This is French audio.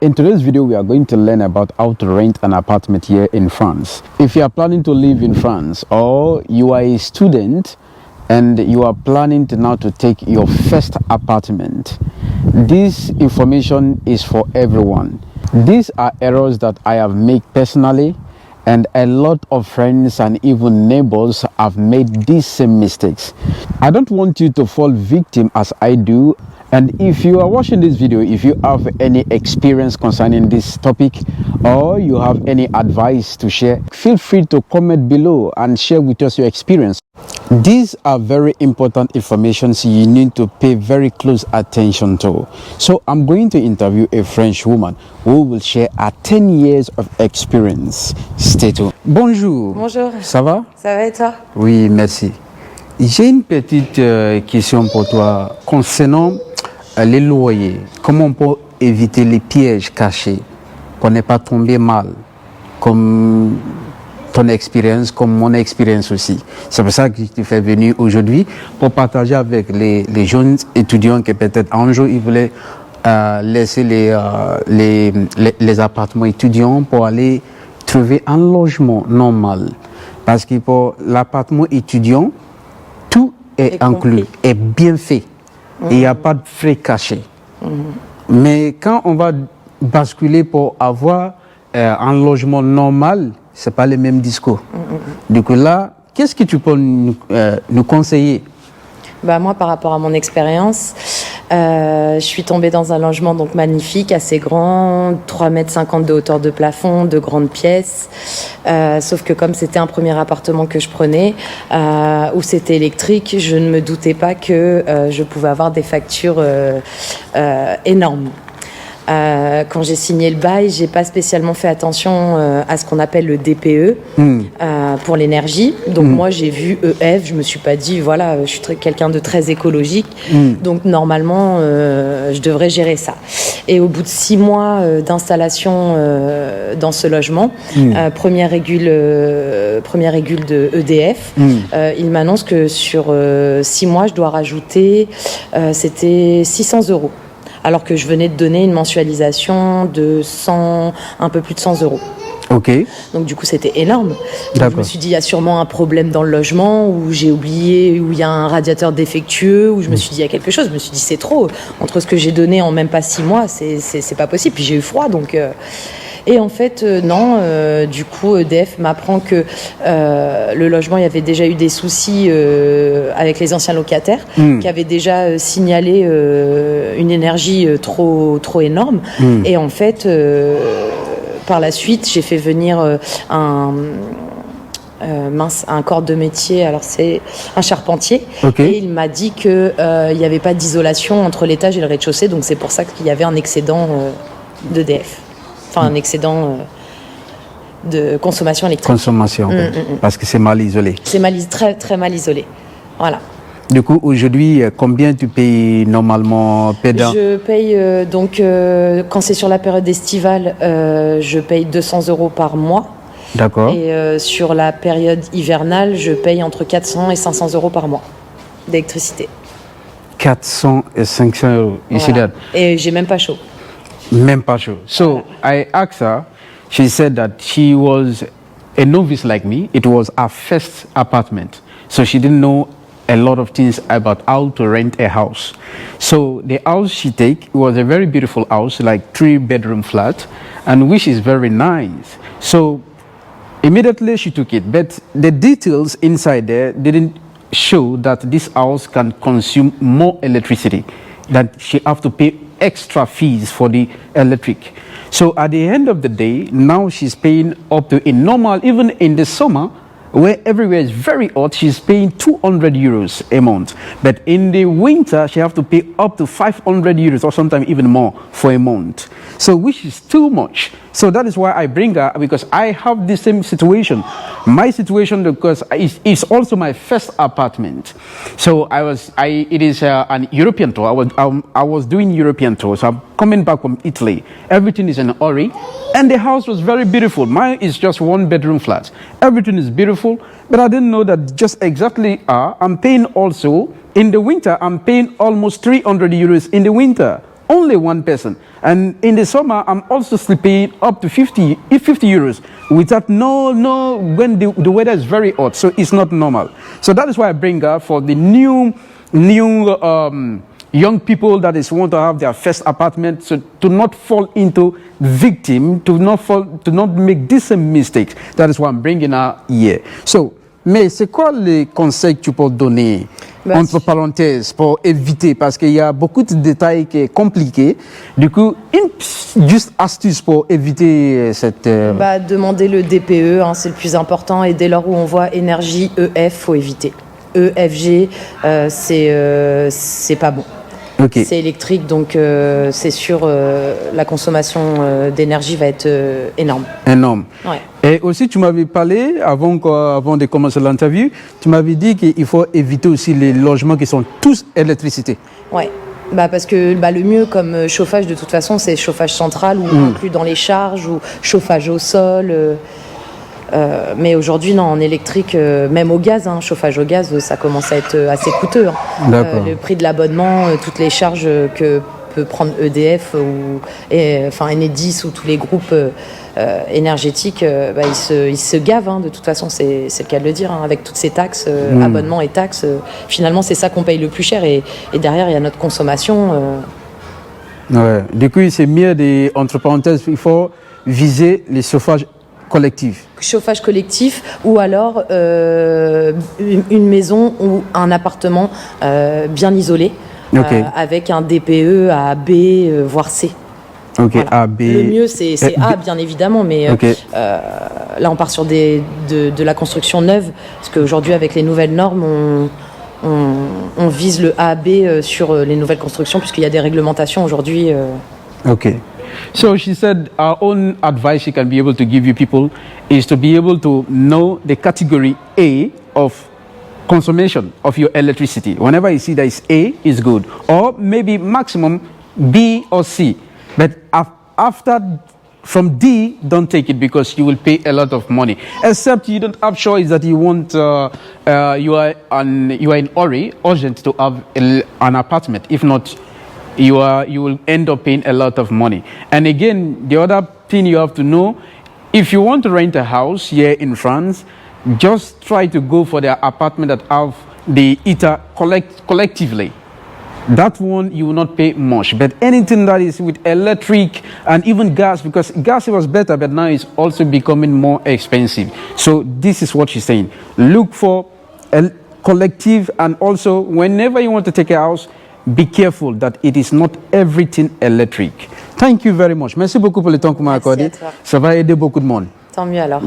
In today's video, we are going to learn about how to rent an apartment here in France. If you are planning to live in France or you are a student and you are planning to now to take your first apartment, this information is for everyone. These are errors that I have made personally, and a lot of friends and even neighbors have made these same mistakes. I don't want you to fall victim as I do. And if you are watching this video, if you have any experience concerning this topic or you have any advice to share, feel free to comment below and share with us your experience. These are very important information you need to pay very close attention to. So I'm going to interview a French woman who will share her 10 years of experience. Stay tuned. Bonjour. Bonjour. Ça va? Ça va et toi? Oui, merci. J'ai une petite question pour toi concernant les loyers. Comment on peut éviter les pièges cachés pour ne pas tomber mal, comme ton expérience, comme mon expérience aussi. C'est pour ça que je te fais venir aujourd'hui pour partager avec les jeunes étudiants qui peut-être un jour ils voulaient laisser les appartements étudiants pour aller trouver un logement normal. Parce que pour l'appartement étudiant, tout est inclus, est bien fait. Il n'y a pas de frais cachés. Mais quand on va basculer pour avoir un logement normal, ce n'est pas le même discours. Du coup là, qu'est-ce que tu peux nous conseiller? Bah moi, par rapport à mon expérience, je suis tombée dans un logement donc magnifique, assez grand, 3,50 m de hauteur de plafond, de grandes pièces. Sauf que comme c'était un premier appartement que je prenais, où c'était électrique, je ne me doutais pas que je pouvais avoir des factures énormes. Quand j'ai signé le bail, j'ai pas spécialement fait attention à ce qu'on appelle le DPE pour l'énergie. Donc moi j'ai vu EF, je me suis pas dit voilà, je suis quelqu'un de très écologique, donc normalement je devrais gérer ça. Et au bout de 6 mois d'installation dans ce logement, première régule de EDF, il m'annonce que sur 6 mois je dois rajouter c'était 600 €. Alors que je venais de donner une mensualisation de un peu plus de 100 €. Ok. Donc du coup c'était énorme. Donc, je me suis dit il y a sûrement un problème dans le logement, où j'ai oublié, où il y a un radiateur défectueux, où je me suis dit il y a quelque chose. Je me suis dit c'est trop. Entre ce que j'ai donné en même pas 6 mois, c'est pas possible. Puis j'ai eu froid donc... Et en fait, non, du coup, EDF m'apprend que le logement, il y avait déjà eu des soucis avec les anciens locataires, qui avaient déjà signalé une énergie trop énorme. Et en fait, par la suite, j'ai fait venir un corps de métier, alors c'est un charpentier, et il m'a dit qu'il n'y avait pas d'isolation entre l'étage et le rez-de-chaussée, donc c'est pour ça qu'il y avait un excédent d'EDF. Enfin, un excédent de consommation électrique. Consommation, parce que c'est mal isolé. C'est très, très mal isolé. Voilà. Du coup, aujourd'hui, combien tu payes normalement pédant? Je paye, quand c'est sur la période estivale, je paye 200 € par mois. D'accord. Et sur la période hivernale, je paye entre 400 et 500 € par mois d'électricité. 400 et 500 €. Voilà. Et j'ai même pas chaud. Même pas chaud. So I asked her, she said that she was a novice like me. It was her first apartment. So she didn't know a lot of things about how to rent a house. So the house she take was a very beautiful house, like 3-bedroom flat, and which is very nice. So immediately she took it, but the details inside there didn't show that this house can consume more electricity, that she have to pay extra fees for the electric. So at the end of the day, now she's paying up to, in normal, even in the summer, where everywhere is very hot, she's paying 200 € a month. But in the winter, she have to pay up to 500 € or sometimes even more for a month. So which is too much. So that is why I bring her, because I have the same situation. My situation, because it's also my first apartment. So it is an European tour. I was doing European tour. So I'm coming back from Italy. Everything is in a hurry. And the house was very beautiful. Mine is just 1-bedroom flat. Everything is beautiful. But I didn't know that just exactly I'm paying also, in the winter, I'm paying almost 300 € in the winter. only one person. And in the summer, I'm also sleeping up to 50 euros without no, when the weather is very hot. So it's not normal. So that is why I bring her for the new young people that is want to have their first apartment, so to not fall into victim, to not make the same mistakes. That is why I'm bringing her here. So, mais c'est quoi les conseils que tu peux donner, entre parenthèses, pour éviter, parce qu'il y a beaucoup de détails qui sont compliqués. Du coup, une juste astuce pour éviter cette... Demander le DPE, hein, c'est le plus important, et dès lors où on voit énergie EF, faut éviter. EFG, c'est pas bon. Okay. C'est électrique, donc c'est sûr, la consommation d'énergie va être énorme. Énorme. Ouais. Et aussi, tu m'avais parlé, avant de commencer l'interview, tu m'avais dit qu'il faut éviter aussi les logements qui sont tous électricité. Oui, parce que le mieux comme chauffage, de toute façon, c'est chauffage central ou inclus dans les charges ou chauffage au sol. Mais aujourd'hui, non, en électrique, même au gaz, chauffage au gaz, ça commence à être assez coûteux. Le prix de l'abonnement, toutes les charges que peut prendre EDF ou Enedis ou tous les groupes énergétiques, ils se gavent. De toute façon, c'est le cas de le dire, avec toutes ces taxes, abonnements et taxes. Finalement, c'est ça qu'on paye le plus cher. Et derrière, il y a notre consommation. Ouais. Du coup, c'est mieux, entre parenthèses, il faut viser les chauffages collectif. Chauffage collectif ou alors une maison ou un appartement bien isolé avec un DPE à B, voire C. Ok, voilà. A, B. Le mieux, c'est A, bien évidemment, mais là, on part sur de la construction neuve, parce qu'aujourd'hui, avec les nouvelles normes, on vise le A, B sur les nouvelles constructions, puisqu'il y a des réglementations aujourd'hui. Ok. So she said our own advice she can be able to give you people is to be able to know the category A of consumption of your electricity. Whenever you see that it's A, is good. Or maybe maximum B or C. But after, from D, don't take it because you will pay a lot of money. Except you don't have choice that you want, you are in hurry, urgent to have an apartment. If not, you will end up paying a lot of money. And again, the other thing you have to know, if you want to rent a house here in France, just try to go for the apartment that have the heater collectively. That one you will not pay much. But anything that is with electric and even gas, because gas was better, but now it's also becoming more expensive. So this is what she's saying. Look for a collective, and also whenever you want to take a house, be careful that it is not everything electric. Thank you very much. Merci beaucoup pour le temps que vous m'avez accordé. Ça va aider beaucoup de monde. Tant mieux alors.